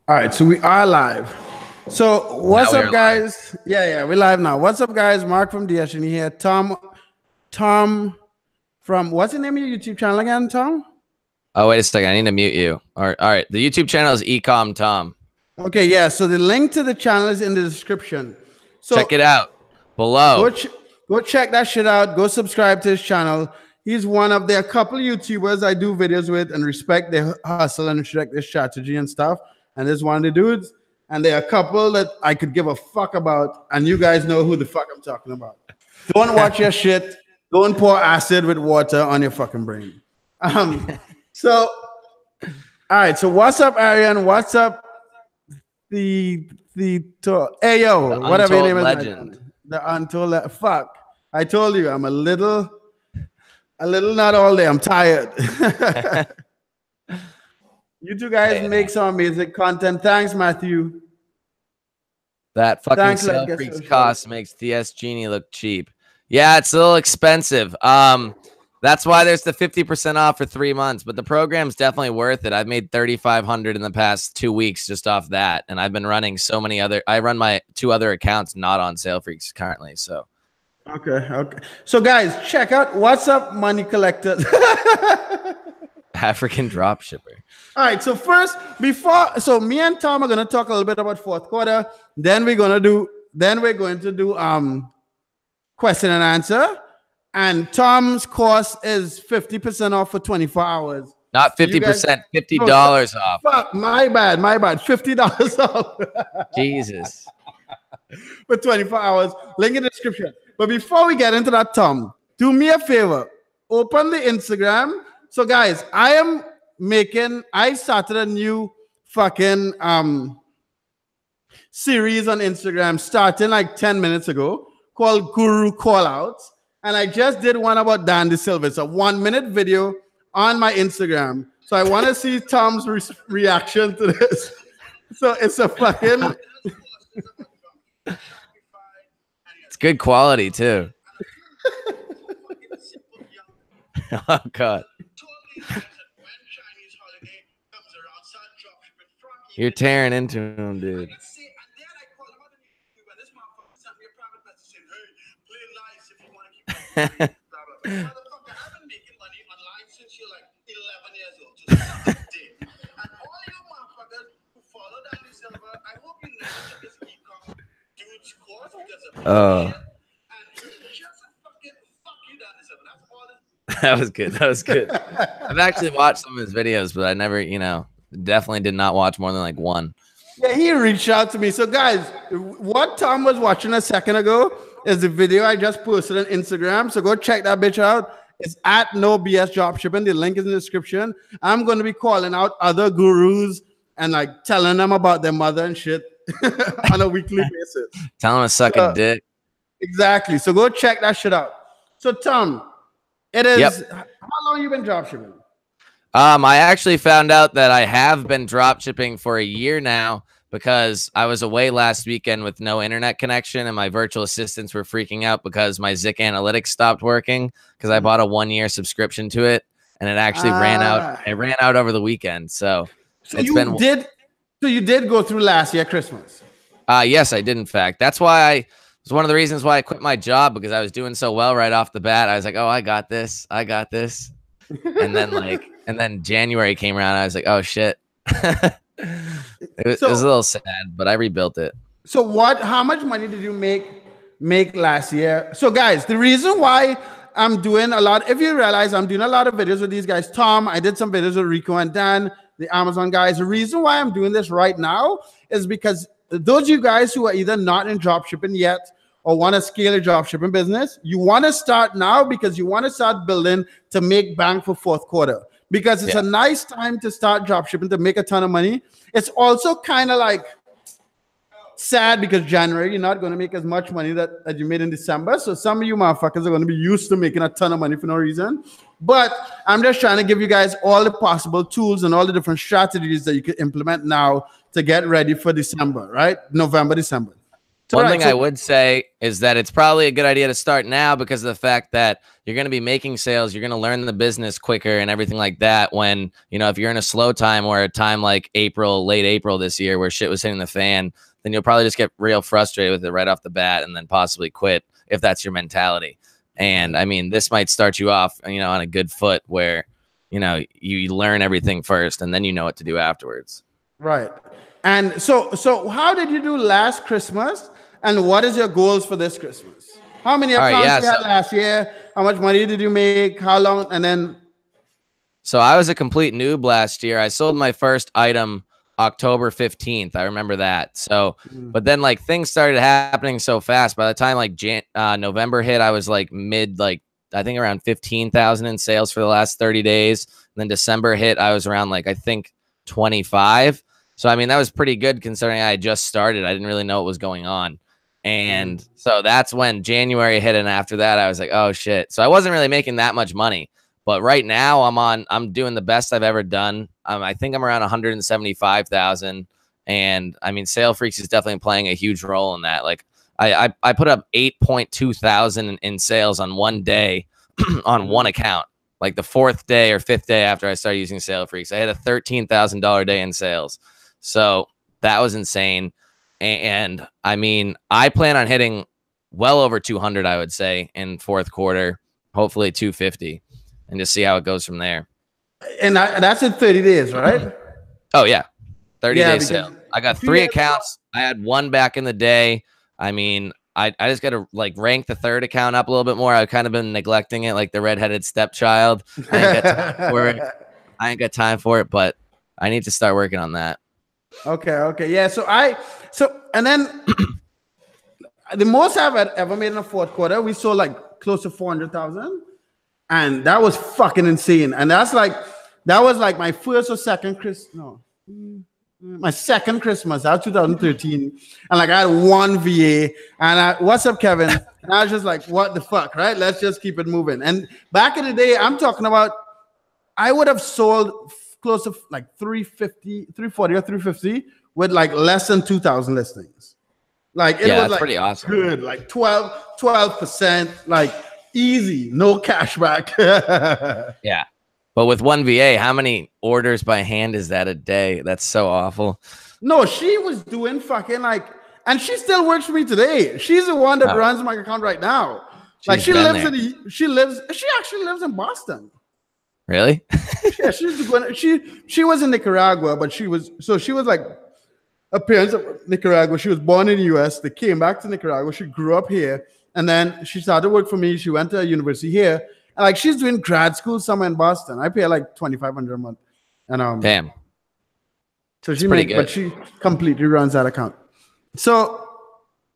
All right, so we are live. So what's up, guys? Live. Yeah, we're live now. What's up, guys? Mark from DSN here. Tom from what's the name of your YouTube channel again, Tom? Oh, wait a second. I need to mute you. All right. The YouTube channel is Ecom Tom. Okay, yeah. So the link to the channel is in the description. So check it out below. Go check that shit out. Go subscribe to his channel. He's one of there are a couple of YouTubers I do videos with and respect their hustle and respect their strategy and stuff. And this is one of the dudes. And there are a couple that I could give a fuck about. And you guys know who the fuck I'm talking about. Don't watch your shit. Don't pour acid with water on your fucking brain. So, all right. So what's up, Arian? What's up, hey yo, whatever your name is. Legend. The untold fuck. I told you I'm a little not all day. I'm tired. You two guys make some amazing content. Thanks, Matthew. That fucking Sale Freaks cost makes DS Genie look cheap. Yeah, it's a little expensive. That's why there's the 50% off for 3 months, but the program's definitely worth it. I've made $3,500 in the past 2 weeks just off that, and I've been running so many other. I run my 2 other accounts not on Sale Freaks currently. So, okay. So, guys, check out What's Up Money Collector. African dropshipper. All right. So first, so me and Tom are gonna talk a little bit about fourth quarter. Then we're going to do question and answer. And Tom's course is 50% off for 24 hours. Not 50%, $50 off. Fuck, my bad. $50 off. Jesus. For 24 hours. Link in the description. But before we get into that, Tom, do me a favor. Open the Instagram. So, guys, I started a new fucking series on Instagram starting like 10 minutes ago called Guru Callouts. And I just did one about Dan DeSilva. It's a 1-minute video on my Instagram. So I want to see Tom's reaction to this. So it's a fucking... It's good quality, too. Oh, God. You're tearing into him, dude. Oh. That was good. I've actually watched some of his videos, but I never, definitely did not watch more than like one. Yeah, he reached out to me. So, guys, what Tom was watching a second ago is the video I just posted on Instagram. So go check that bitch out. It's at No BS Dropshipping. The link is in the description. I'm going to be calling out other gurus and like telling them about their mother and shit on a weekly basis. Tell them to suck a dick. Exactly. So go check that shit out. So, Tom, it is how long you been dropshipping? I actually found out that I have been dropshipping for a year now because I was away last weekend with no internet connection and my virtual assistants were freaking out because my Zik Analytics stopped working because I bought a 1-year subscription to it and it actually ran out. It ran out over the weekend. So you did go through last year Christmas. Yes, I did. In fact, that's why it was one of the reasons why I quit my job because I was doing so well right off the bat. I was like, oh, I got this. And then January came around. I was like, oh shit. It was a little sad, but I rebuilt it. So how much money did you make last year? So guys, the reason why I'm doing a lot, if you realize I'm doing a lot of videos with these guys, Tom, I did some videos with Rico and Dan, the Amazon guys. The reason why I'm doing this right now is because those of you guys who are either not in dropshipping yet or want to scale a dropshipping business, you want to start now because you want to start building to make bank for fourth quarter. Because it's a nice time to start dropshipping to make a ton of money. It's also kind of like sad because January, you're not going to make as much money that you made in December. So some of you motherfuckers are going to be used to making a ton of money for no reason. But I'm just trying to give you guys all the possible tools and all the different strategies that you can implement now to get ready for December, right? November, December. One thing I would say is that it's probably a good idea to start now because of the fact that you're going to be making sales. You're going to learn the business quicker and everything like that. When, you know, if you're in a slow time or a time like April, late April this year where shit was hitting the fan, then you'll probably just get real frustrated with it right off the bat and then possibly quit if that's your mentality. And I mean, this might start you off, you know, on a good foot where, you know, you learn everything first and then you know what to do afterwards. Right. And so how did you do last Christmas? And what is your goals for this Christmas? How many accounts you had last year? How much money did you make? How long? And then. So I was a complete noob last year. I sold my first item October 15th. I remember that. So, but then like things started happening so fast. By the time like November hit, I was like I think around 15,000 in sales for the last 30 days. And then December hit, I was around like, I think 25. So, I mean, that was pretty good considering I had just started. I didn't really know what was going on. And so that's when January hit. And after that, I was like, oh shit. So I wasn't really making that much money, but right now I'm doing the best I've ever done. I think I'm around 175,000. And I mean, Sale Freaks is definitely playing a huge role in that. Like I put up 8.2 thousand in sales on one day on one account, like the 4th day or 5th day after I started using Sale Freaks. I had a $13,000 day in sales. So that was insane. And I mean, I plan on hitting well over 200, I would say, in 4th quarter, hopefully 250, and just see how it goes from there. And that's in 30 days, right? Oh, yeah. 30 day sale. I got 3 accounts. I had 1 back in the day. I mean, I just got to like rank the 3rd account up a little bit more. I've kind of been neglecting it like the redheaded stepchild. I ain't got time for it, but I need to start working on that. Okay. Yeah. And then the most I've ever made in a 4th quarter, we sold like close to 400,000. And that was fucking insane. And that was like my first or second my second Christmas. That was 2013. And like I had 1 VA. And what's up, Kevin? And I was just like, what the fuck, right? Let's just keep it moving. And back in the day, I'm talking about, I would have sold close to like 340 or 350 with like less than 2,000 listings. Like it was like pretty awesome. Good, like 12%, like easy, no cashback. Yeah. But with 1 VA, how many orders by hand is that a day? That's so awful. No, she was doing fucking like, and she still works for me today. She's the one that runs my account right now. Like she actually lives in Boston. Really? Yeah, she was in Nicaragua, but she was like a parent of Nicaragua. She was born in the US. They came back to Nicaragua. She grew up here, and then she started to work for me. She went to a university here, and like she's doing grad school somewhere in Boston. I pay her like $2,500 a month, and damn. So she makes, but she completely runs that account. So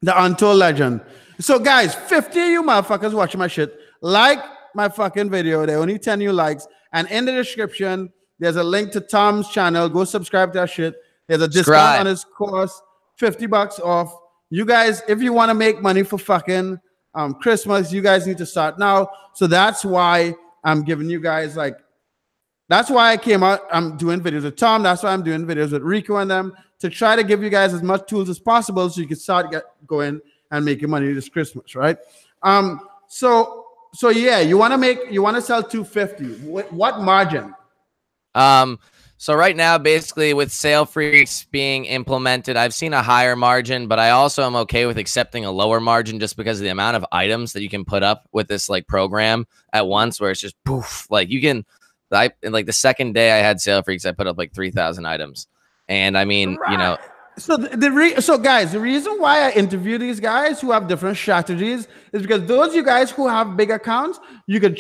the untold legend. So guys, 50 of you motherfuckers watching my shit, like my fucking video. There are only 10 new likes. And in the description, there's a link to Tom's channel. Go subscribe to that shit. There's a discount on his course, $50 off. You guys, if you want to make money for fucking Christmas, you guys need to start now. So that's why I'm giving you guys like, that's why I came out. I'm doing videos with Tom. That's why I'm doing videos with Rico and them to try to give you guys as much tools as possible so you can start going and making money this Christmas, right? So yeah, you want to sell 250. What margin? So right now, basically with Sale Freaks being implemented, I've seen a higher margin, but I also am okay with accepting a lower margin just because of the amount of items that you can put up with this like program at once, where it's just poof, like you can. In like the 2nd day I had Sale Freaks, I put up like 3,000 items, and I mean, you know. So so guys, the reason why I interview these guys who have different strategies is because those you guys who have big accounts, you could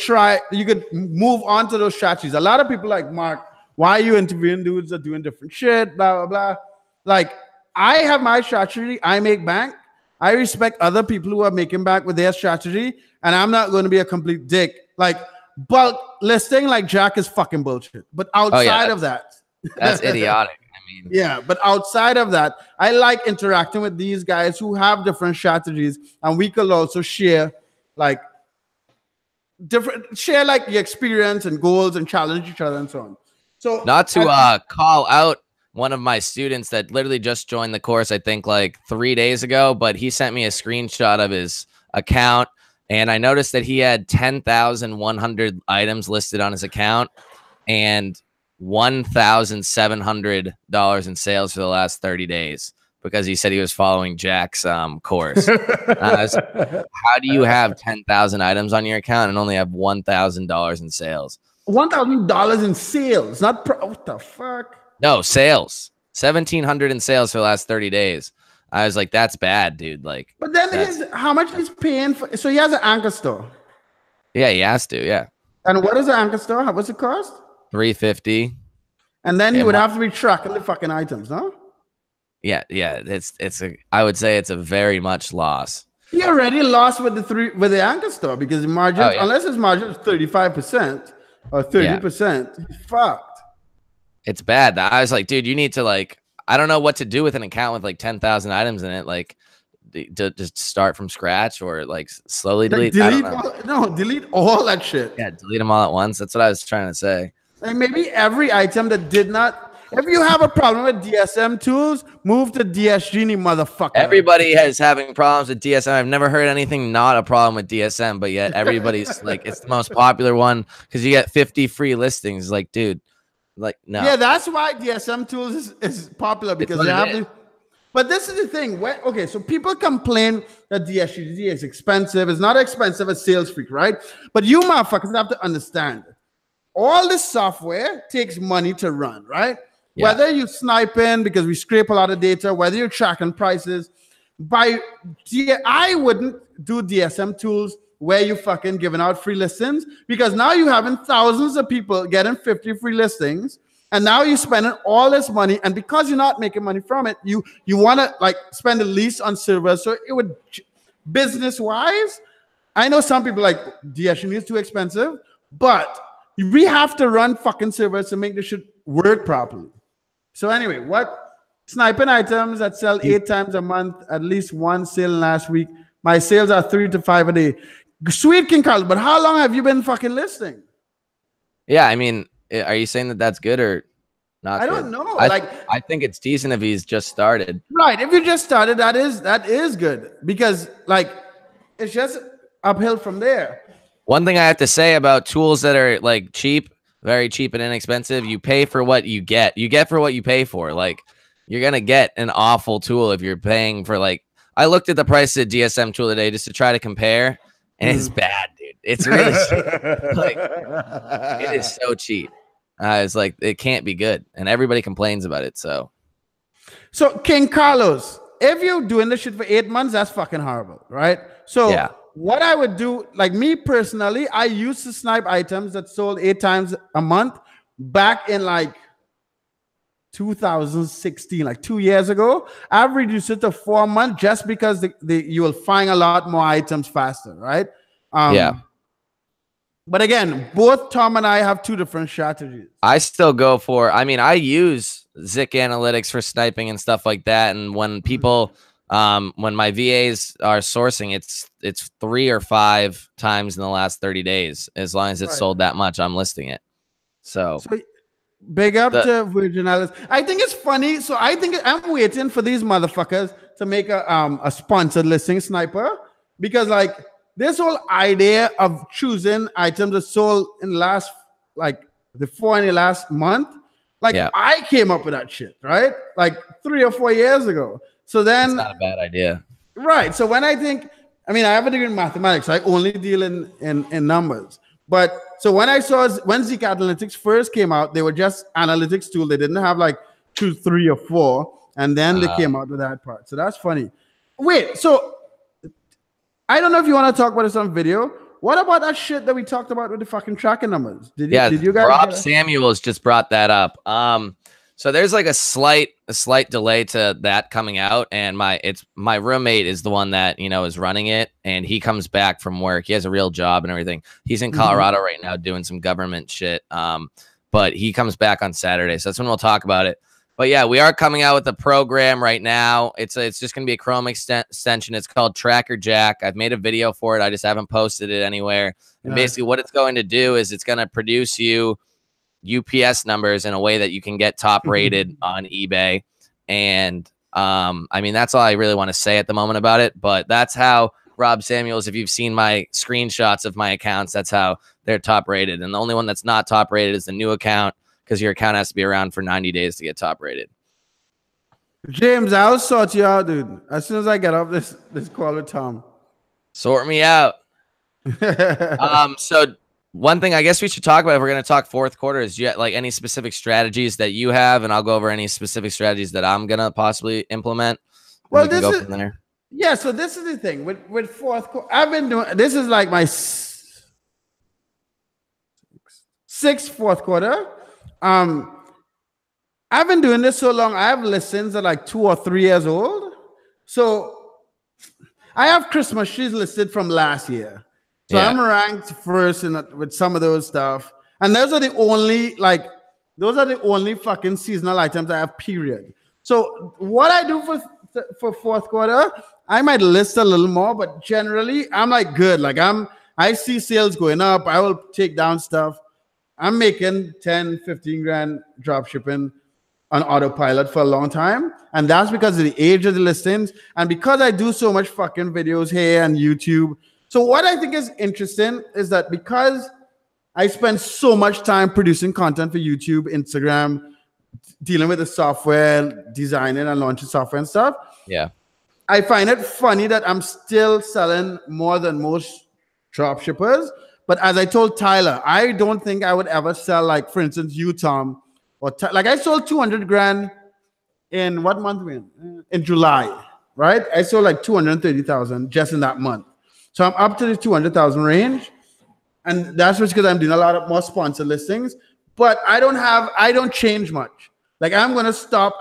move on to those strategies. A lot of people like, Mark, why are you interviewing dudes that are doing different shit, blah, blah, blah. Like, I have my strategy. I make bank. I respect other people who are making bank with their strategy, and I'm not going to be a complete dick. Like, bulk listing like Jack is fucking bullshit. But outside of that, that's idiotic. Yeah, but outside of that, I like interacting with these guys who have different strategies, and we could also share like your experience and goals and challenge each other and so on. So not to call out one of my students that literally just joined the course, I think like 3 days ago, but he sent me a screenshot of his account, and I noticed that he had 10,100 items listed on his account and $1,700 in sales for the last 30 days because he said he was following Jack's course. How do you have 10,000 items on your account and only have $1,000 in sales? $1,000 in sales, not what the fuck? No, sales. 1,700 in sales for the last 30 days. I was like, that's bad, dude. Like, but then how much he's paying for? So he has an anchor store. Yeah, he has to. Yeah. And what is the anchor store? What's it cost? $350. And then he would have to be tracking the fucking items, no? Yeah. I would say it's a very much loss. He already lost with the anchor store because the margin, unless his margin is 35% or 30%, he's fucked. It's bad. I was like, dude, you need to like, I don't know what to do with an account with like 10,000 items in it. Like, to just start from scratch or like slowly delete. Delete all that shit. Yeah, delete them all at once. That's what I was trying to say. Like maybe every item that did not. If you have a problem with DSM tools, move to DSGenie, motherfucker. Everybody is having problems with DSM. I've never heard anything not a problem with DSM, but yet everybody's like, it's the most popular one because you get 50 free listings. Like, dude. Like, no. Yeah, that's why DSM tools is popular because they have to. But this is the thing. Okay, so people complain that DSGD is expensive. It's not expensive as Sales Freak, right? But you motherfuckers have to understand all this software takes money to run, right? Yeah. Whether you sniping because we scrape a lot of data, whether you're tracking prices, I wouldn't do DSM tools where you fucking giving out free listings because now you having thousands of people getting 50 free listings and now you're spending all this money, and because you're not making money from it, you want to like spend the least on servers. So it would, business wise, I know some people like DSGenie is too expensive, but we have to run fucking servers to make this shit work properly. So anyway, what sniping items that sell 8 times a month, at least one sale last week. My sales are 3 to 5 a day. Sweet King Carl, but how long have you been fucking listing? Yeah, I mean, are you saying that that's good or not? I don't know. I think it's decent if he's just started. Right. If you just started, that is good because like it's just uphill from there. One thing I have to say about tools that are like cheap, very cheap and inexpensive, you pay for what you get. You get for what you pay for. Like you're gonna get an awful tool if you're paying for like. I looked at the price of DSM tool today just to try to compare. And it's bad, dude. It's really cheap. Like, it is so cheap. It's like, it can't be good. And everybody complains about it. So King Carlos, if you're doing this shit for 8 months, that's fucking horrible, right? So yeah. What I would do, like me personally, I used to snipe items that sold 8 times a month back in like 2016, like 2 years ago. I've reduced it to 4 months just because you will find a lot more items faster, right? Yeah. But again, both Tom and I have 2 different strategies. I still go for, I mean, I use Zik Analytics for sniping and stuff like that. And when people, when my VAs are sourcing, it's 3 or 5 times in the last 30 days. As long as it's sold that much, I'm listing it. So big up to Virgin Islands. I think it's funny. So I think I'm waiting for these motherfuckers to make a sponsored listing sniper because like this whole idea of choosing items that sold in the last like the 4 in the last month, like I came up with that shit, right? Like 3 or 4 years ago. So then it's not a bad idea. Right. So when I think, I mean, I have a degree in mathematics. So I only deal in numbers. But so when I saw when Zik Analytics first came out, they were just analytics tool. They didn't have like 2, 3, or 4, and then they came out with that part. So that's funny. Wait, so I don't know if you want to talk about this on video. What about that shit that we talked about with the fucking tracking numbers? Did you guys? Rob Samuels just brought that up. So there's like a slight delay to that coming out, and my roommate is the one that is running it, and he comes back from work. He has a real job and everything. He's in Colorado right now doing some government shit. But he comes back on Saturday, so that's when we'll talk about it. But yeah, we are coming out with a program right now. It's just gonna be a Chrome extension. It's called Tracker Jack. I've made a video for it. I just haven't posted it anywhere. And basically, what it's going to do is it's gonna produce you UPS numbers in a way that you can get top rated on eBay. And I mean, that's all I really want to say at the moment about it. But that's how Rob Samuels, if you've seen my screenshots of my accounts, that's how they're top rated. And the only one that's not top rated is the new account, because your account has to be around for 90 days to get top rated. James, I'll sort you out, dude. As soon as I get off this call with Tom. Sort me out. So one thing I guess we should talk about, if we're going to talk fourth quarter, is you like any specific strategies that you have, and I'll go over any specific strategies that I'm going to possibly implement. Well, this is, yeah, so this is the thing with fourth quarter. I've been doing, this is like my sixth fourth quarter. I've been doing this so long. I have listings that are like 2 or 3 years old. So I have Christmas trees listed from last year. So yeah. I'm ranked first with some of those stuff. And those are the only fucking seasonal items I have, period. So what I do for fourth quarter, I might list a little more, but generally I'm like good. Like I see sales going up. I will take down stuff. I'm making 10, 15 grand drop shipping on autopilot for a long time. And that's because of the age of the listings. And because I do so much fucking videos here and YouTube. So what I think is interesting is that because I spend so much time producing content for YouTube, Instagram, dealing with the software, designing and launching software and stuff. Yeah. I find it funny that I'm still selling more than most drop shippers. But as I told Tyler, I don't think I would ever sell, like, for instance, you, Tom, or like I sold 200 grand in what month? In July, right? I sold like 230,000 just in that month. So I'm up to the 200,000 range. And that's just because I'm doing a lot of more sponsored listings. But I don't change much. Like I'm going to stop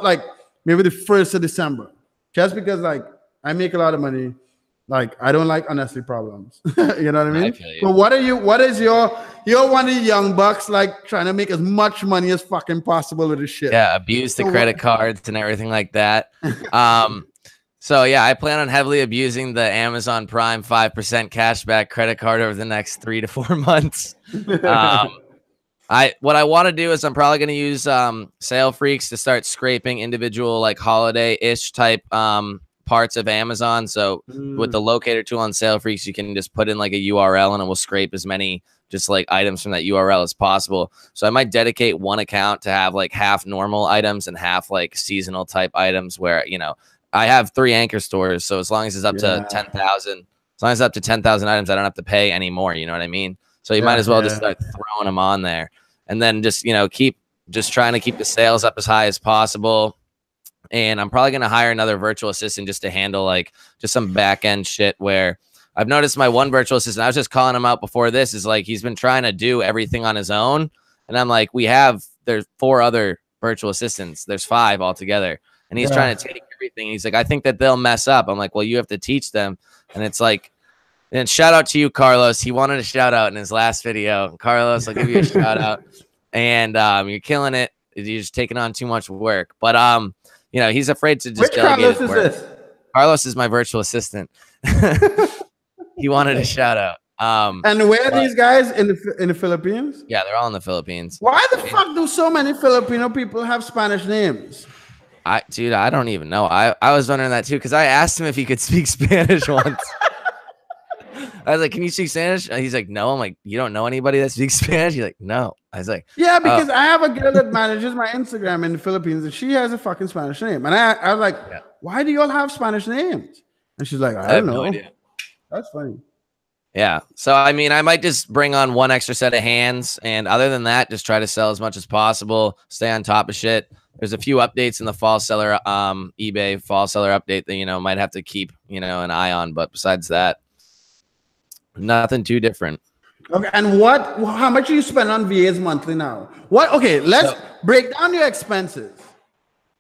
like maybe the 1st of December. Just because like I make a lot of money. Like I don't like unnecessary problems. You know what I mean? So what is your one of the young bucks like trying to make as much money as fucking possible with this shit? Yeah, abuse the credit cards and everything like that. So yeah, I plan on heavily abusing the Amazon Prime 5% cashback credit card over the next 3 to 4 months. What I want to do is I'm probably going to use Sale Freaks to start scraping individual like holiday-ish type parts of Amazon. So with the locator tool on Sale Freaks, you can just put in like a URL and it will scrape as many just like items from that URL as possible. So I might dedicate one account to have like half normal items and half like seasonal type items where, you know, I have 3 anchor stores. So as long as it's up to 10,000, as long as it's up to 10,000 items, I don't have to pay anymore. You know what I mean? So you might as well just start throwing them on there and then just, you know, keep trying to keep the sales up as high as possible. And I'm probably going to hire another virtual assistant just to handle like just some back end shit where I've noticed my one virtual assistant, I was just calling him out before this, is like he's been trying to do everything on his own. And I'm like, there's 4 other virtual assistants. There's 5 altogether. And he's trying to take everything. He's like, I think that they'll mess up. I'm like, well, you have to teach them. And it's like, and shout out to you, Carlos. He wanted a shout out in his last video. Carlos, I'll give you a shout out. And you're killing it. You're just taking on too much work. But you know, he's afraid to just delegate his work. Carlos is my virtual assistant. He wanted a shout out. And where are these guys in the Philippines? Yeah, they're all in the Philippines. Why the fuck do so many Filipino people have Spanish names? Dude, I don't even know. I was wondering that too because I asked him if he could speak Spanish once. I was like, "Can you speak Spanish?" And he's like, "No." I'm like, "You don't know anybody that speaks Spanish?" He's like, "No." I was like, "Yeah, because I have a girl that manages my Instagram in the Philippines, and she has a fucking Spanish name." And I was like, "Why do you all have Spanish names?" And she's like, "I don't know." No idea. That's funny. Yeah. So I mean, I might just bring on one extra set of hands, and other than that, just try to sell as much as possible. Stay on top of shit. There's a few updates in the fall seller eBay fall seller update that, you know, might have to keep, you know, an eye on. But besides that, nothing too different. Okay. And how much do you spend on VAs monthly now? Okay. Let's break down your expenses.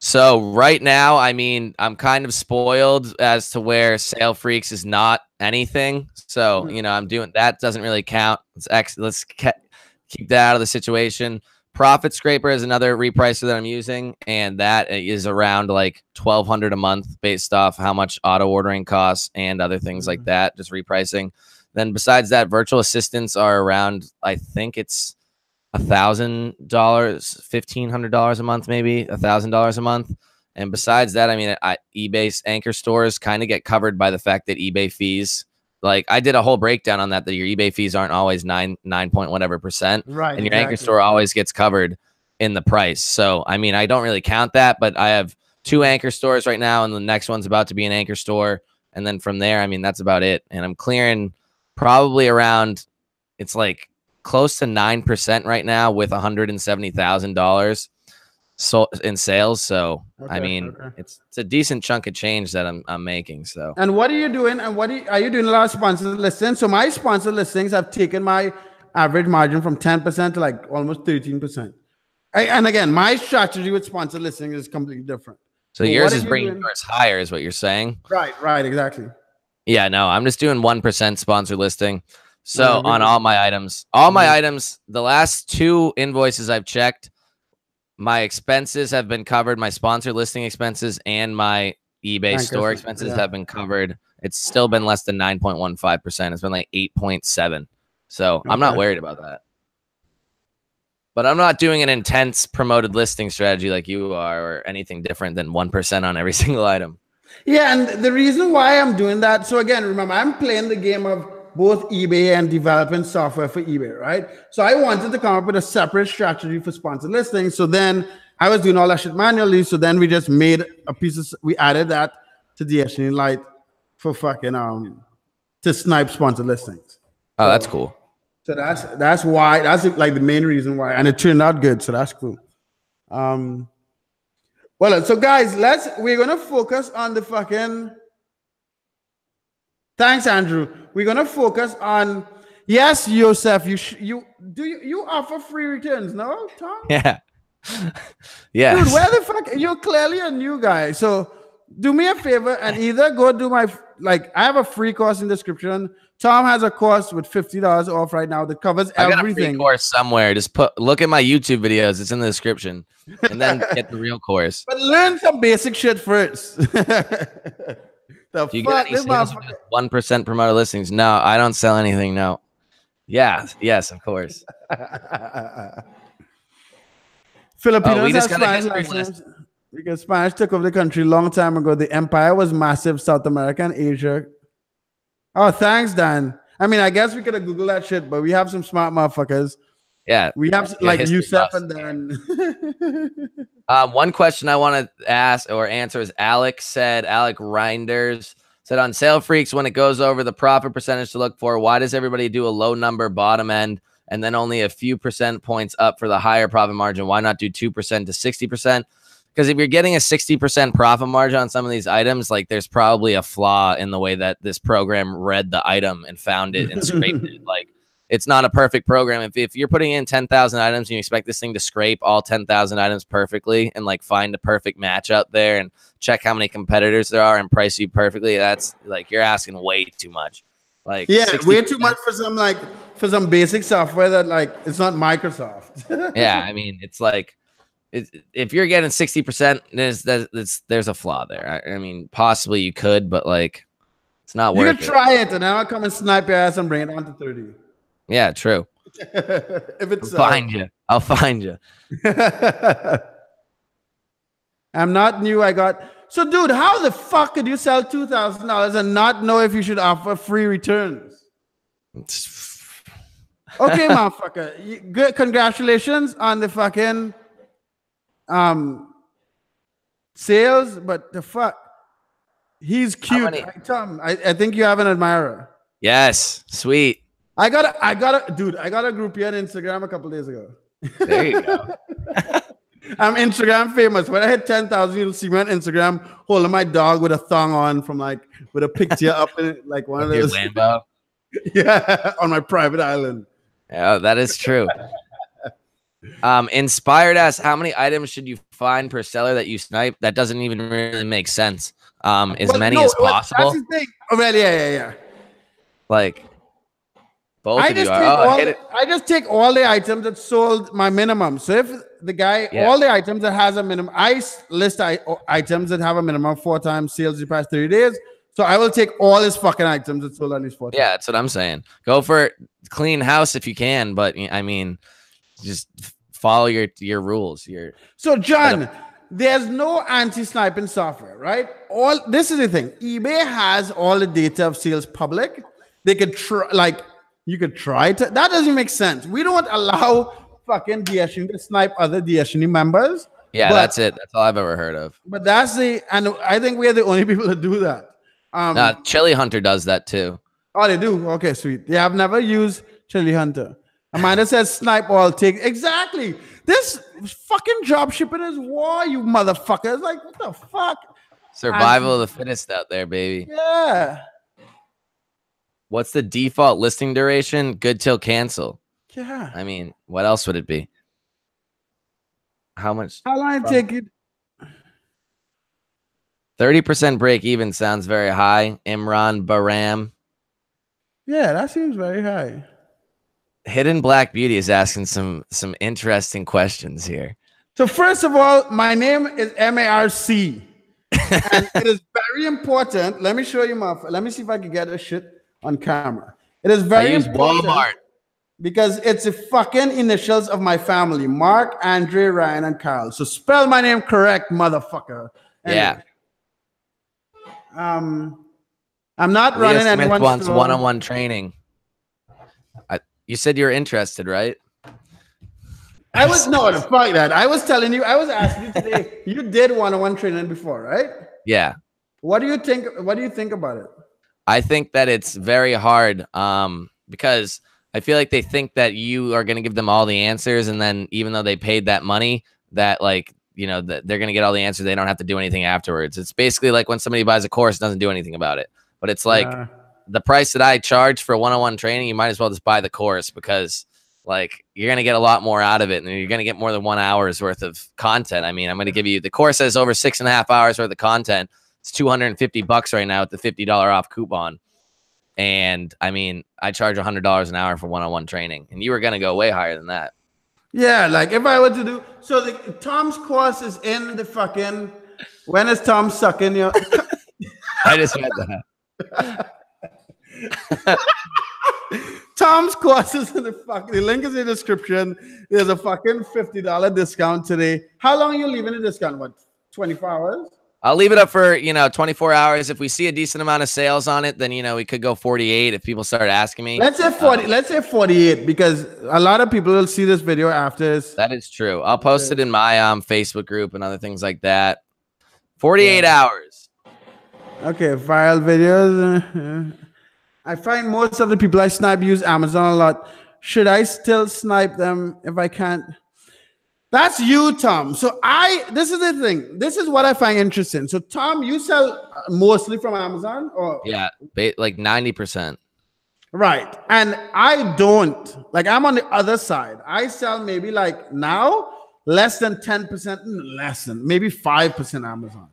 So right now, I mean, I'm kind of spoiled as to where Sale Freaks is not anything. So, you know, I'm doing that doesn't really count. Let's keep that out of the situation. Profit Scraper is another repricer that I'm using, and that is around like $1,200 a month based off how much auto ordering costs and other things like that, just repricing. Then besides that, virtual assistants are around, I think it's $1,000, $1,500 a month, maybe $1,000 a month. And besides that, I mean, eBay's anchor stores kind of get covered by the fact that eBay fees, like I did a whole breakdown on that your eBay fees aren't always 9 point whatever %. Right. And your anchor store always gets covered in the price. So, I mean, I don't really count that, but I have 2 anchor stores right now, and the next one's about to be an anchor store. And then from there, I mean, that's about it. And I'm clearing probably around, it's like close to 9% right now with $170,000 in sales. So I mean, it's a decent chunk of change that I'm making. So, and what are you doing? And are you doing a lot of sponsored listings? So my sponsored listings have taken my average margin from 10% to like almost 13%. And again, my strategy with sponsored listings is completely different. So yours is bringing yours higher, is what you're saying? Right, exactly. Yeah, no, I'm just doing 1% sponsored listing. So on all my items, the last 2 invoices I've checked, my expenses have been covered. My sponsored listing expenses and my eBay store expenses have been covered. It's still been less than 9.15%. It's been like 8.7. So I'm not worried about that. But I'm not doing an intense promoted listing strategy like you are, or anything different than 1% on every single item. Yeah, and the reason why I'm doing that, so again, remember, I'm playing the game of both eBay and developing software for eBay, right? So I wanted to come up with a separate strategy for sponsored listings. So then I was doing all that shit manually. So then we just made a we added that to DSN Lite for fucking to snipe sponsored listings. Oh, that's cool. So that's why, that's like the main reason why, and it turned out good. So that's cool. Well, so guys, we're gonna focus on the fucking. Thanks, Andrew. We're gonna focus on. Yes, Yosef, you offer free returns, no, Tom? Yeah. Yeah. Dude, where the fuck? You're clearly a new guy. So do me a favor and either go do I have a free course in the description. Tom has a course with $50 off right now that covers everything. I got a free course somewhere. Just look at my YouTube videos. It's in the description, and then get the real course. But learn some basic shit first. Do you get any sales with 1% promoted listings? No, I don't sell anything. No. Yeah. Yes, of course. Filipinos have Spanish license because Spanish took over the country a long time ago. The empire was massive, South America and Asia. Oh, thanks, Dan. I mean, I guess we could have Googled that shit, but we have some smart motherfuckers. Yeah. We have like Yusef and Dan. One question I want to ask or answer is Alec Reinders said on Sale Freaks, when it goes over the profit percentage to look for, why does everybody do a low number bottom end and then only a few percent points up for the higher profit margin? Why not do 2% to 60%? Because if you're getting a 60% profit margin on some of these items, like there's probably a flaw in the way that this program read the item and found it and scraped it. Like, it's not a perfect program. If you're putting in 10,000 items and you expect this thing to scrape all 10,000 items perfectly and like find a perfect match out there and check how many competitors there are and price you perfectly, that's like you're asking way too much. Like, yeah, 60%. Way too much for some basic software that like it's not Microsoft. Yeah, I mean, it's like if you're getting 60%, there's a flaw there. I mean, possibly you could, but like it's not worth it. You could try it, and then I'll come and snipe your ass and bring it on to 30. Yeah, true. If it's I'll find you. I'm not new. So, dude, how the fuck could you sell $2,000 and not know if you should offer free returns? Okay, motherfucker. Good. Congratulations on the fucking sales, but the fuck, he's cute. Tom, I think you have an admirer. Yes, sweet. I got a group here on Instagram a couple days ago. There you go. I'm Instagram famous. When I hit 10,000, you'll see me on Instagram holding my dog with a thong on with a picture up in it, like one of those. Lambo. Yeah, on my private island. Yeah, that is true. Inspired asks, how many items should you find per seller that you snipe? That doesn't even really make sense. As many as possible. That's the thing. Oh, well, yeah. Like, both I just take all the items that sold my minimum. So if the guy, all the items that has a minimum, I list items that have a minimum 4 times sales the past 30 days. So I will take all his fucking items that sold at least 4 times. Yeah, that's what I'm saying. Go for clean house if you can, but I mean, just follow your rules. So John, there's no anti-sniping software, right? This is the thing. eBay has all the data of sales public. They could you could try to. That doesn't make sense. We don't allow fucking DSU to snipe other DSU members. Yeah, that's it. That's all I've ever heard of. But and I think we're the only people that do that. Chili Hunter does that too. Oh, they do? Okay, sweet. Yeah, I've never used Chili Hunter. Amanda says snipe all take. Exactly. This fucking drop shipping is war, you motherfuckers. Like, what the fuck? Survival of the fittest out there, baby. Yeah. What's the default listing duration? Good till cancel. Yeah. I mean, what else would it be? How long take it? 30% break even sounds very high. Imran Baram. Yeah, that seems very high. Hidden Black Beauty is asking some interesting questions here. So first of all, my name is MARC. And it is very important. Let me show you let me see if I can get this shit on camera. It is very important. Walmart. Because it's the fucking initials of my family. Mark, Andre, Ryan, and Carl. So spell my name correct, motherfucker. Anyway. Yeah. I'm not running anyone's wants one-on-one training. You said you're interested, right? I was fuck that. I was telling you, I was asking you today, you did one-on-one training before, right? Yeah. What do you think? What do you think about it? I think that it's very hard because I feel like they think that you are going to give them all the answers. And then even though they paid that money, that like, that they're going to get all the answers. They don't have to do anything afterwards. It's basically like when somebody buys a course, doesn't do anything about it. But it's like the price that I charge for one-on-one training, you might as well just buy the course because like you're going to get a lot more out of it. And you're going to get more than 1 hour's worth of content. I mean, I'm going to give you the course has over 6.5 hours worth of content. It's $250 right now with the $50 off coupon. And I mean, I charge $100 an hour for one-on-one training, and you were going to go way higher than that. Yeah. Like if I were to do, so Tom's course is in the fucking, when is Tom sucking your? I just read that. Tom's course is in the link is in the description. There's a fucking $50 discount today. How long are you leaving the discount? What, 24 hours? I'll leave it up for, 24 hours. If we see a decent amount of sales on it, then, we could go 48 if people start asking me. Let's say 40. Let's say 48 because a lot of people will see this video after this. That is true. I'll post it in my Facebook group and other things like that. 48 hours. Okay, viral videos. I find most of the people I snipe use Amazon a lot. Should I still snipe them if I can't? That's you, Tom. So this is the thing. This is what I find interesting. So Tom, you sell mostly from Amazon, or yeah, like 90%. Right. And I don't. Like I'm on the other side. I sell maybe like now less than 10%, less than maybe 5% Amazon.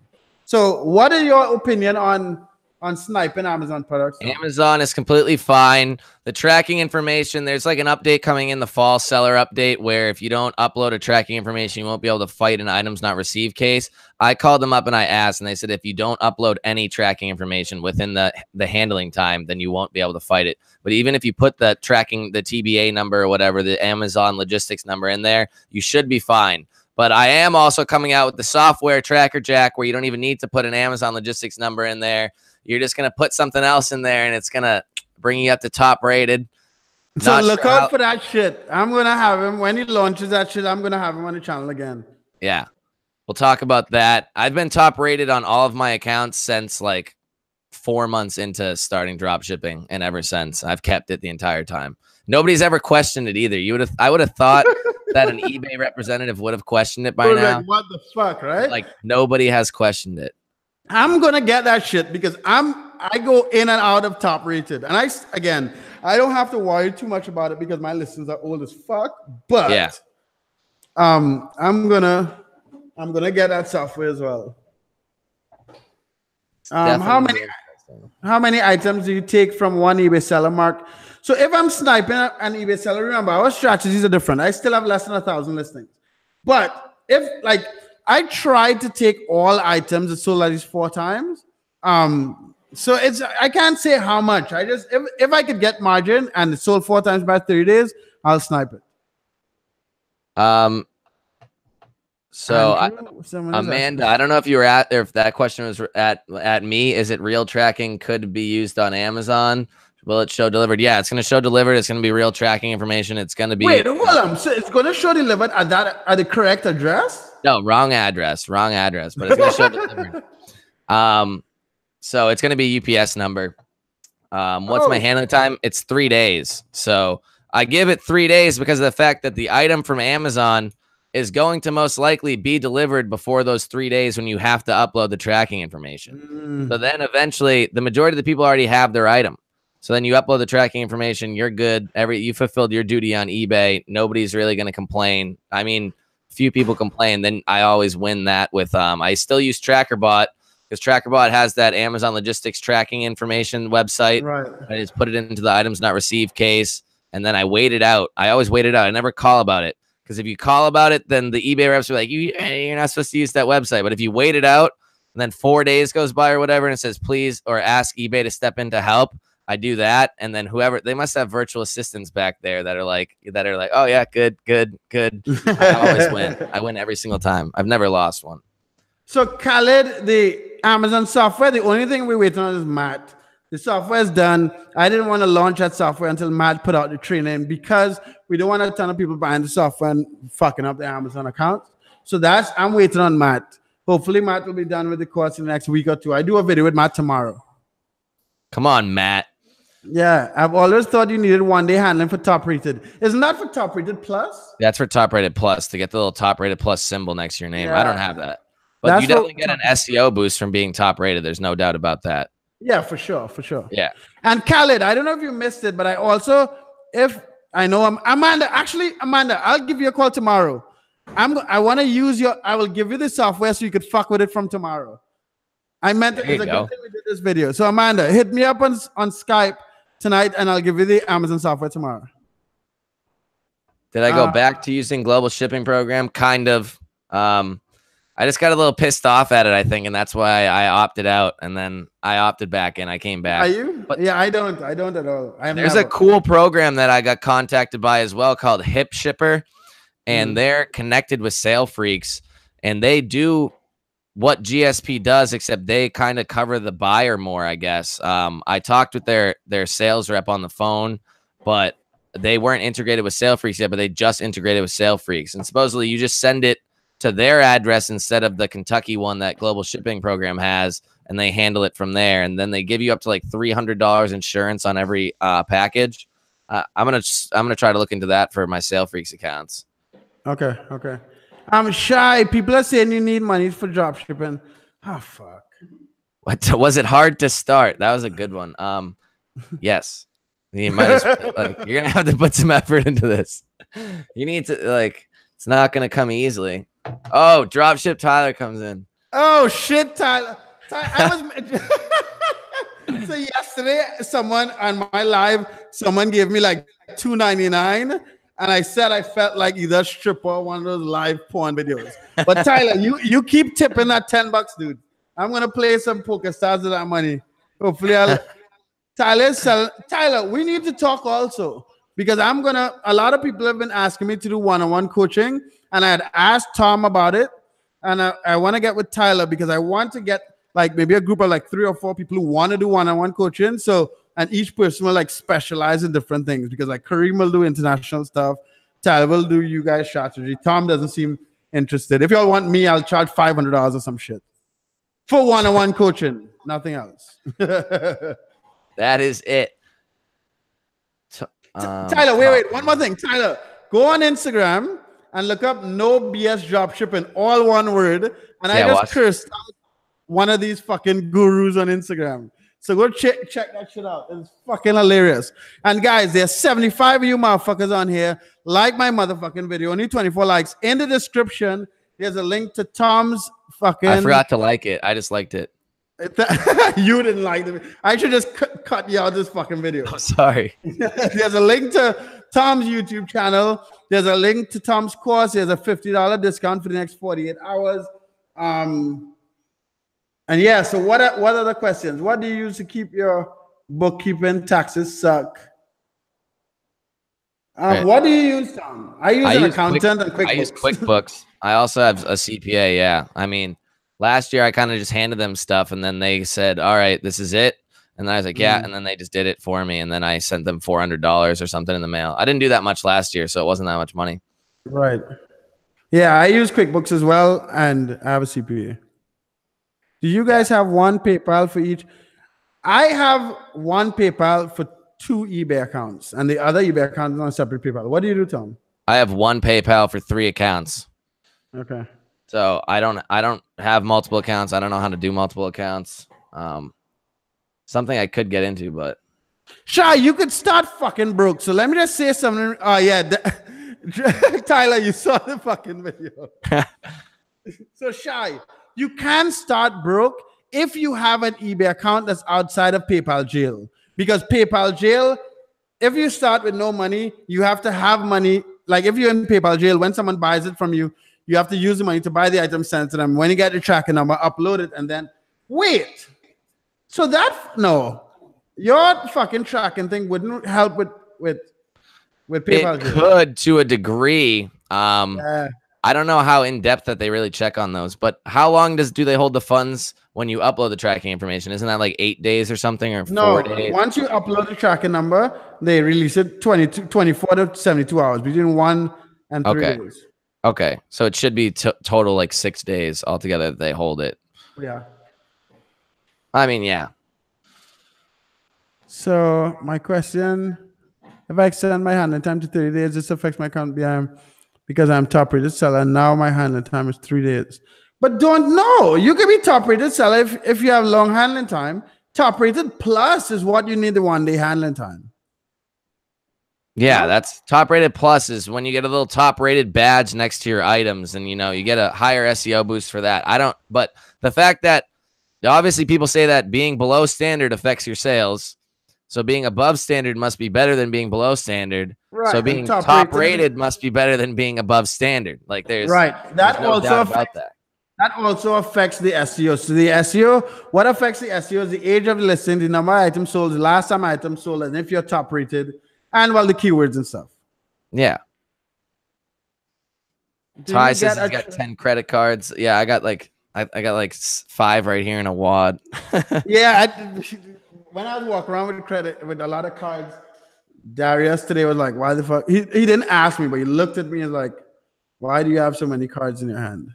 So what is your opinion on sniping Amazon products? Amazon is completely fine. The tracking information, there's like an update coming in, the fall seller update, where if you don't upload a tracking information, you won't be able to fight an items not received case. I called them up and I asked, and they said if you don't upload any tracking information within the handling time, then you won't be able to fight it. But even if you put the tracking, the TBA number or whatever, the Amazon logistics number in there, you should be fine. But I am also coming out with the software Tracker Jack, where you don't even need to put an Amazon logistics number in there. You're just going to put something else in there, and it's going to bring you up to top rated. So look out for that shit. I'm going to have him. When he launches that shit, I'm going to have him on the channel again. Yeah. We'll talk about that. I've been top rated on all of my accounts since like 4 months into starting drop shipping, and ever since I've kept it the entire time. Nobody's ever questioned it either. I would have thought that an eBay representative would have questioned it by now. Like, what the fuck, right? Like nobody has questioned it. I'm gonna get that shit because I go in and out of top rated, and I don't have to worry too much about it because my listings are old as fuck. But yeah, I'm gonna get that software as well. How many items do you take from one eBay seller, Mark? So if I'm sniping an eBay seller, remember our strategies are different. I still have less than 1,000 listings, but if like I tried to take all items that sold at least 4 times. So I can't say how much. I just if I could get margin and it sold 4 times by 30 days, I'll snipe it. So Andrew, someone is asking. Amanda, I don't know Amanda, I don't know if you were at, or if that question was at me. Is it real tracking? Could be used on Amazon. Will it show delivered? Yeah, it's going to show delivered. It's going to be real tracking information. It's going to be. Wait, hold on. So it's going to show delivered at the correct address? No, wrong address, but it's going to show delivered. So it's going to be UPS number. What's my handling time? It's 3 days. So I give it 3 days because of the fact that the item from Amazon is going to most likely be delivered before those 3 days when you have to upload the tracking information. So then eventually the majority of the people already have their item. So then you upload the tracking information, you're good. You fulfilled your duty on eBay. Nobody's really going to complain. I mean, few people complain. Then I always win that with, I still use TrackerBot because TrackerBot has that Amazon logistics tracking information website. Right. I just put it into the items not received case. And then I wait it out. I always wait it out. I never call about it. Because if you call about it, then the eBay reps are like, you're not supposed to use that website. But if you wait it out and then 4 days goes by or whatever, and it says, please, or ask eBay to step in to help, I do that. And then whoever, they must have virtual assistants back there that are like, oh yeah, good. I always win. I win every single time. I've never lost one. So Khaled, the Amazon software, the only thing we're waiting on is Matt. The software is done. I didn't want to launch that software until Matt put out the training because we don't want a ton of people buying the software and fucking up the Amazon account. So I'm waiting on Matt. Hopefully Matt will be done with the course in the next week or two. I do a video with Matt tomorrow. Come on, Matt. Yeah, I've always thought you needed one-day handling for top rated. Isn't that for top rated plus? That's for top rated plus, to get the little top rated plus symbol next to your name. Yeah. I don't have that. But you definitely get an SEO boost from being top rated. There's no doubt about that. Yeah, for sure. Yeah. And Khaled, I don't know if you missed it, but I also, Amanda, I'll give you a call tomorrow. I want to use I will give you the software so you could fuck with it from tomorrow. I meant it. It's a good thing we did this video. So Amanda, hit me up on Skype tonight and I'll give you the Amazon software tomorrow. Did I go back to using global shipping program? Kind of. I just got a little pissed off at it, I think, and that's why I opted out. And then I opted back in. I came back. Are you? But yeah, I don't at all. There's a cool program that I got contacted by as well called Hip Shipper, and they're connected with Sale Freaks, and they do what GSP does, except they kind of cover the buyer more, I guess. I talked with their sales rep on the phone, but they weren't integrated with Sale Freaks yet, but they just integrated with Sale Freaks. And supposedly you just send it to their address instead of the Kentucky one that Global Shipping Program has, and they handle it from there. And then they give you up to like $300 insurance on every package. I'm gonna try to look into that for my Sale Freaks accounts. Okay. I'm shy. People are saying you need money for drop shipping. Oh fuck. What was it hard to start? That was a good one. Yes. You might you're gonna have to put some effort into this. You need to it's not gonna come easily. Oh, Dropship Tyler comes in. Oh shit, Tyler. So yesterday, someone on my live, someone gave me like $2.99, and I said I felt like either stripper or one of those live porn videos. But Tyler, you keep tipping that $10, dude. I'm gonna play some poker stars with that money. Hopefully, Tyler, we need to talk also because a lot of people have been asking me to do one-on-one coaching, and I had asked Tom about it, and I want to get with Tyler because I want to get like maybe a group of like 3 or 4 people who want to do one-on-one coaching. So, and each person will like specialize in different things because like Kareem will do international stuff. Tyler will do you guys strategy. Tom doesn't seem interested. If y'all want me, I'll charge $500 or some shit for one-on-one coaching. Nothing else. That is it. Tyler, wait. One more thing. Tyler, go on Instagram and look up No BS Dropshipping, all one word. And I just cursed out one of these fucking gurus on Instagram. So go check that shit out. It's fucking hilarious. And guys, there's 75 of you motherfuckers on here. Like my motherfucking video. Only 24 likes. In the description, there's a link to Tom's fucking... I forgot to like it. I just liked it. You didn't like it. I should just cut you out this fucking video. I'm sorry. There's a link to Tom's YouTube channel. There's a link to Tom's course. There's a $50 discount for the next 48 hours. And yeah, so what are the questions? What do you use to keep your bookkeeping? Taxes suck. Right. What do you use, Tom? I use an accountant and QuickBooks. I use QuickBooks. I also have a CPA. Yeah. I mean, last year I kind of just handed them stuff and then they said, all right, this is it. And then I was like, yeah. And then they just did it for me. And then I sent them $400 or something in the mail. I didn't do that much last year, so it wasn't that much money. Right. Yeah, I use QuickBooks as well. And I have a CPA. Do you guys have one PayPal for each? I have one PayPal for 2 eBay accounts, and the other eBay account is on a separate PayPal. What do you do, Tom? I have one PayPal for 3 accounts. Okay. So I don't have multiple accounts. I don't know how to do multiple accounts. Something I could get into, but Shy, you could start fucking broke. So let me just say something. Oh yeah, Tyler, you saw the fucking video. So Shy, you can start broke if you have an eBay account that's outside of PayPal jail. Because PayPal jail, if you start with no money, you have to have money. Like if you're in PayPal jail, when someone buys it from you, you have to use the money to buy the item, send to them. When you get the tracking number, upload it, and then wait. So your fucking tracking thing wouldn't help with PayPal. It could to a degree. I don't know how in depth that they really check on those, but how long do they hold the funds when you upload the tracking information? Isn't that like 8 days or something, or 4 days? Once you upload the tracking number, they release it 24 to 72 hours, between 1 and 3 days. Okay, so it should be total like 6 days altogether that they hold it. Yeah. I mean, yeah. So my question: if I extend my handling time to 30 days, this affects my account because I'm top rated seller. Now my handling time is 3 days. But don't know. You can be top rated seller if you have long handling time. Top rated plus is what you need the 1 day handling time. Yeah, that's top rated plus is when you get a little top rated badge next to your items, and you get a higher SEO boost for that. But the fact that obviously people say that being below standard affects your sales. So being above standard must be better than being below standard. Right. So being top rated must be better than being above standard. Like there's that no also doubt affects about that. That also affects the SEO. So the SEO, what affects the SEO is the age of the listing, the number of items sold, the last time items sold, and if you're top rated, and the keywords and stuff. Yeah. Ty says he's got 10 credit cards. Yeah, I got like 5 right here in a wad. Yeah, when I was walking around with a lot of cards, Darius today was like, "Why the fuck?" He didn't ask me, but he looked at me and was like, "Why do you have so many cards in your hand?"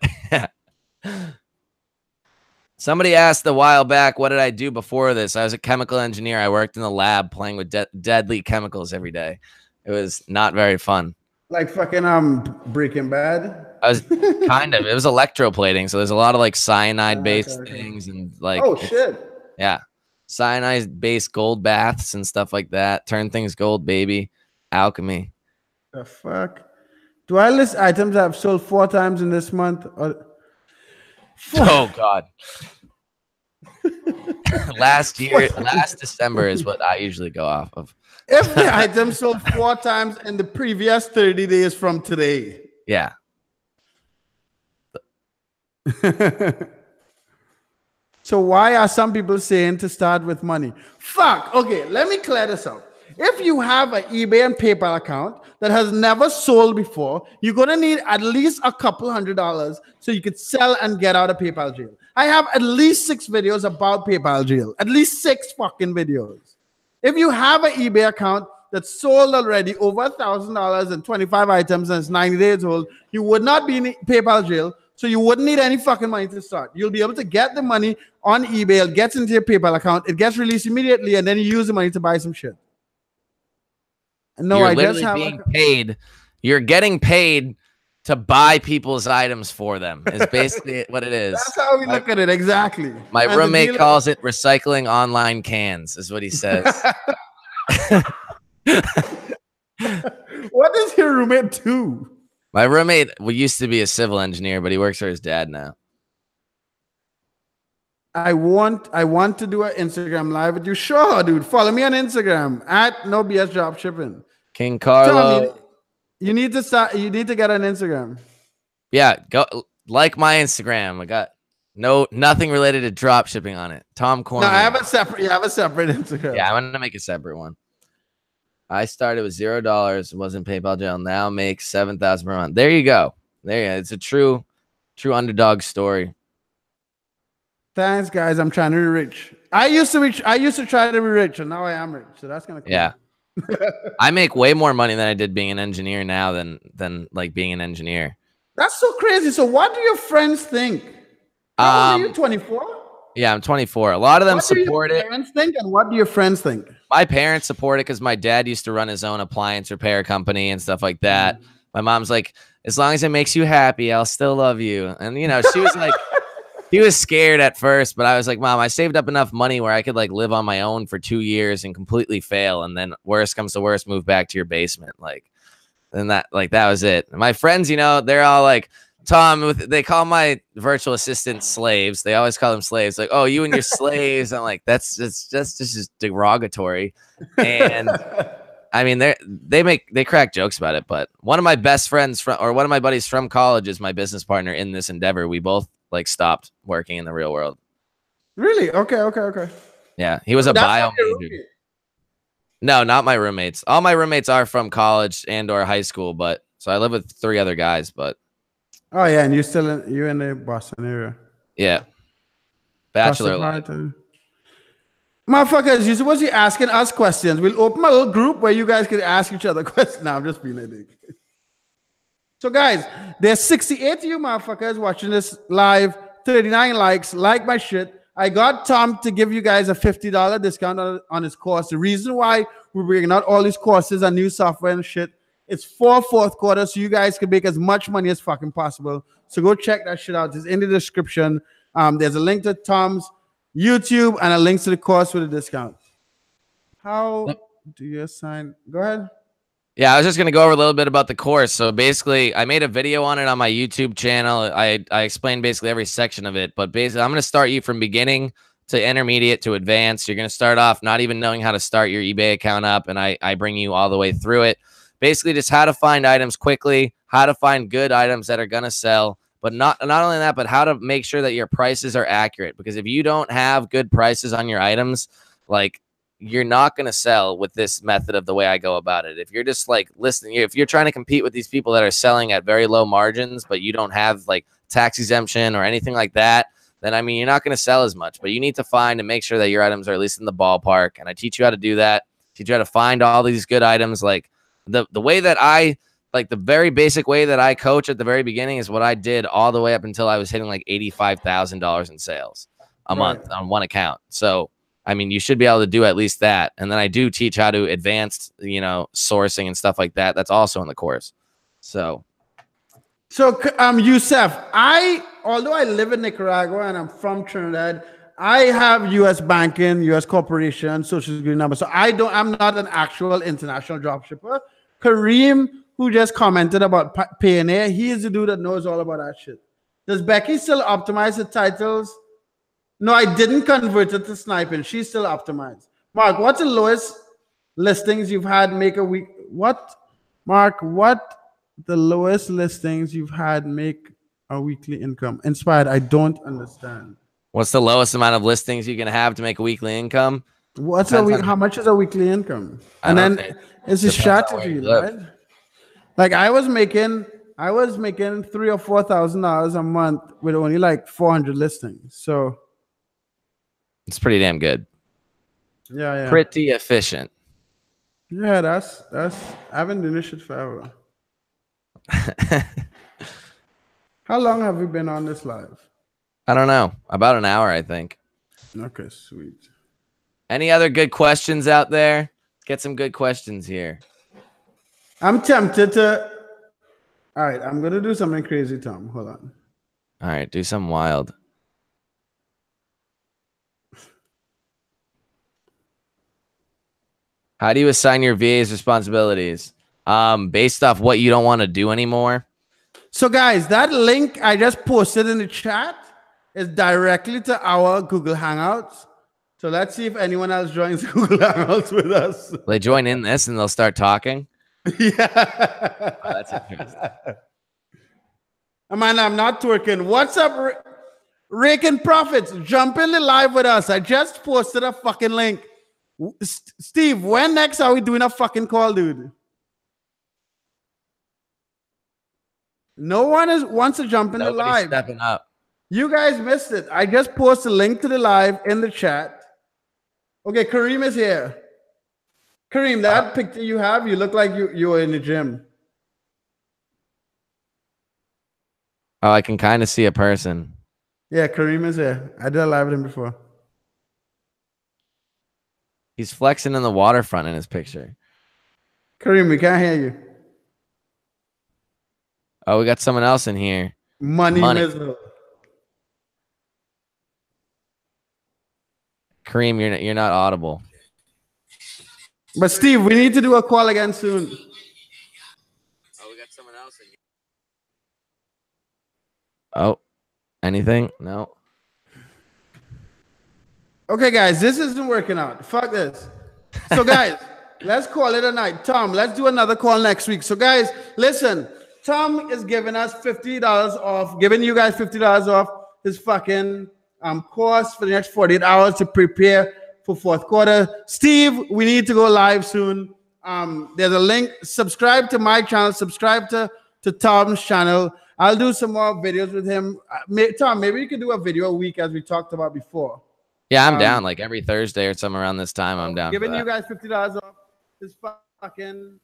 Somebody asked a while back, what did I do before this? I was a chemical engineer. I worked in the lab playing with deadly chemicals every day. It was not very fun. Like fucking Breaking Bad. I was kind of. It was electroplating, so there's a lot of like cyanide-based things and like. Oh shit! Yeah, cyanide-based gold baths and stuff like that. Turn things gold, baby. Alchemy. The fuck? Do I list items I've sold 4 times in this month? Oh God. Last December is what I usually go off of. If the item sold 4 times in the previous 30 days from today. Yeah. So why are some people saying to start with money? Fuck. Okay, let me clear this out. If you have an eBay and PayPal account that has never sold before, you're going to need at least a couple $100 so you could sell and get out of PayPal jail. I have at least 6 videos about PayPal jail. At least 6 fucking videos. If you have an eBay account that's sold already over $1,000 and 25 items and it's 90 days old, you would not be in PayPal jail, so you wouldn't need any fucking money to start. You'll be able to get the money on eBay, it gets into your PayPal account, it gets released immediately, and then you use the money to buy some shit. No, you're literally being paid. You're getting paid to buy people's items for them. Is basically what it is. That's how we look at it. Exactly. My roommate calls it recycling online cans, is what he says. What does your roommate do? My roommate used to be a civil engineer, but he works for his dad now. I want to do an Instagram live with you. Sure, dude. Follow me on Instagram at NoBS Dropshipping. King Carlo. You need to start. You need to get an Instagram. Yeah, go like my Instagram. I got nothing related to drop shipping on it. Tom Cormier. No, I have a separate. You have a separate Instagram. Yeah, I'm gonna make a separate one. I started with $0. Was in PayPal jail. Now make $7,000 per month. There you go. There you go. It's a true underdog story. Thanks, guys. I'm trying to be rich. I used to try to be rich, and now I am rich. So that's kind of cool. Yeah. I make way more money than I did being an engineer now than like being an engineer. That's so crazy. So what do your friends think? How old are you? 24? Yeah, I'm 24. A lot of them support it. What do your parents think, and what do your friends think? My parents support it because my dad used to run his own appliance repair company and stuff like that. My mom's like, as long as it makes you happy, I'll still love you. And, you know, she was like, he was scared at first, but I was like, Mom, I saved up enough money where I could like live on my own for 2 years and completely fail. And then worst comes to worst, move back to your basement. Like, and that was it. And my friends, you know, they're all like, Tom, they call my virtual assistants slaves. They always call them slaves. Like, oh, you and your slaves. I'm like, that's just derogatory. And I mean, they crack jokes about it. But one of my best friends one of my buddies from college is my business partner in this endeavor. We both like stopped working in the real world. Really? Okay. Yeah, he was a bio major. No, not my roommates. All my roommates are from college and or high school, but so I live with 3 other guys, but oh yeah, and you're in the Boston area. Yeah. Bachelor life. Motherfuckers, you're supposed to be asking us questions. We'll open a little group where you guys can ask each other questions. Now I'm just being a dick. So guys, there's 68 of you motherfuckers watching this live, 39 likes, like my shit. I got Tom to give you guys a $50 discount on his course. The reason why we're bringing out all these courses and new software and shit, it's for fourth quarter, so you guys can make as much money as fucking possible. So go check that shit out. It's in the description. There's a link to Tom's YouTube and a link to the course with a discount. How do you assign? Go ahead. Yeah, I was just going to go over a little bit about the course. So basically, I made a video on it on my YouTube channel. I explained basically every section of it. But basically, I'm going to start you from beginning to intermediate to advanced. You're going to start off not even knowing how to start your eBay account up, and I bring you all the way through it. Basically, just how to find items quickly, how to find good items that are going to sell, but not only that, but how to make sure that your prices are accurate. Because if you don't have good prices on your items, like, you're not going to sell with this method of the way I go about it. If you're just like listening, if you're trying to compete with these people that are selling at very low margins, but you don't have like tax exemption or anything like that, then I mean, you're not going to sell as much. But you need to find and make sure that your items are at least in the ballpark. And I teach you how to do that. Teach you how to find all these good items. Like the way that the very basic way that I coach at the very beginning is what I did all the way up until I was hitting like $85,000 in sales a month on one account. So I mean, you should be able to do at least that. And then I do teach how to advanced, you know, sourcing and stuff like that. That's also in the course. So Youssef, although I live in Nicaragua and I'm from Trinidad, I have U.S. banking, U.S. corporation, social security number. So I'm not an actual international dropshipper. Kareem, who just commented about Pioneer, he is the dude that knows all about that shit. Does Becky still optimize the titles? No, I didn't convert it to sniping. She's still optimized. Mark, what's the lowest listings you've had make a week? Mark, what the lowest listings you've had make a weekly income? Inspired, I don't understand. What's the lowest amount of listings you can have to make a weekly income? How much is a weekly income? And then it's a strategy, right? Like I was making $3,000 or $4,000 a month with only like 400 listings. So it's pretty damn good. Yeah. Pretty efficient. Yeah, that's I've been doing this shit forever. How long have we been on this live? I don't know. About an hour, I think. Okay, sweet. Any other good questions out there? Get some good questions here. I'm tempted to. All right, I'm gonna do something crazy, Tom. Hold on. All right, do something wild. How do you assign your VA's responsibilities? Based off what you don't want to do anymore. So guys, that link I just posted in the chat is directly to our Google Hangouts. So let's see if anyone else joins Google Hangouts with us. They join in this and they'll start talking. Yeah. Oh, that's interesting. Man, I'm not twerking. What's up, Raking Profits? Jump in the live with us. I just posted a fucking link. Steve, when next are we doing a fucking call, dude? No one wants to jump in the live. Stepping up. You guys missed it. I just posted a link to the live in the chat. Okay, Kareem is here. Kareem, that picture you have, you look like you were in the gym. Oh, I can kind of see a person. Yeah, Kareem is here. I did a live with him before. He's flexing in the waterfront in his picture. Kareem, we can't hear you. Oh, we got someone else in here. Money. Miserable. Kareem, you're not audible. But Steve, we need to do a call again soon. Oh, we got someone else in here. Oh, anything? No. Okay, guys, this isn't working out. Fuck this. So, guys, let's call it a night. Tom, let's do another call next week. So, guys, listen. Tom is giving us $50 off, giving you guys $50 off his fucking course for the next 48 hours to prepare for fourth quarter. Steve, we need to go live soon. There's a link. Subscribe to my channel. Subscribe to Tom's channel. I'll do some more videos with him. Tom, maybe you can do a video a week as we talked about before. Yeah, I'm down. Like every Thursday or something around this time, I'm down. Giving you guys $50 off his fucking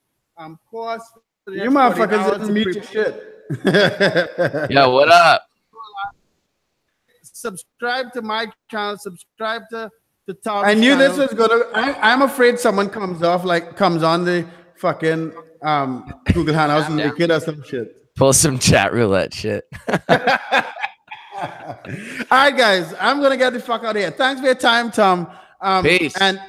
course. You motherfuckers didn't meet your shit. Yo, what up? Subscribe to my channel. Subscribe to Tom's I knew channel. This was gonna. I'm afraid someone comes on the fucking Google Hangouts and make it or some shit. Pull some chat roulette shit. All right, guys. I'm gonna get the fuck out of here. Thanks for your time, Tom. Peace. And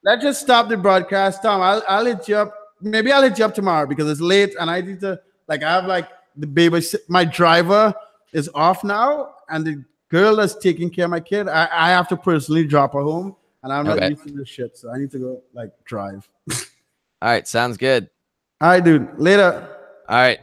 let's just stop the broadcast, Tom. I'll hit you up. Maybe I'll hit you up tomorrow because it's late and I need to I have the baby. My driver is off now and the girl that's taking care of my kid. I have to personally drop her home and I'm not used to this shit, so I need to go drive. All right, sounds good. All right, dude. Later. All right.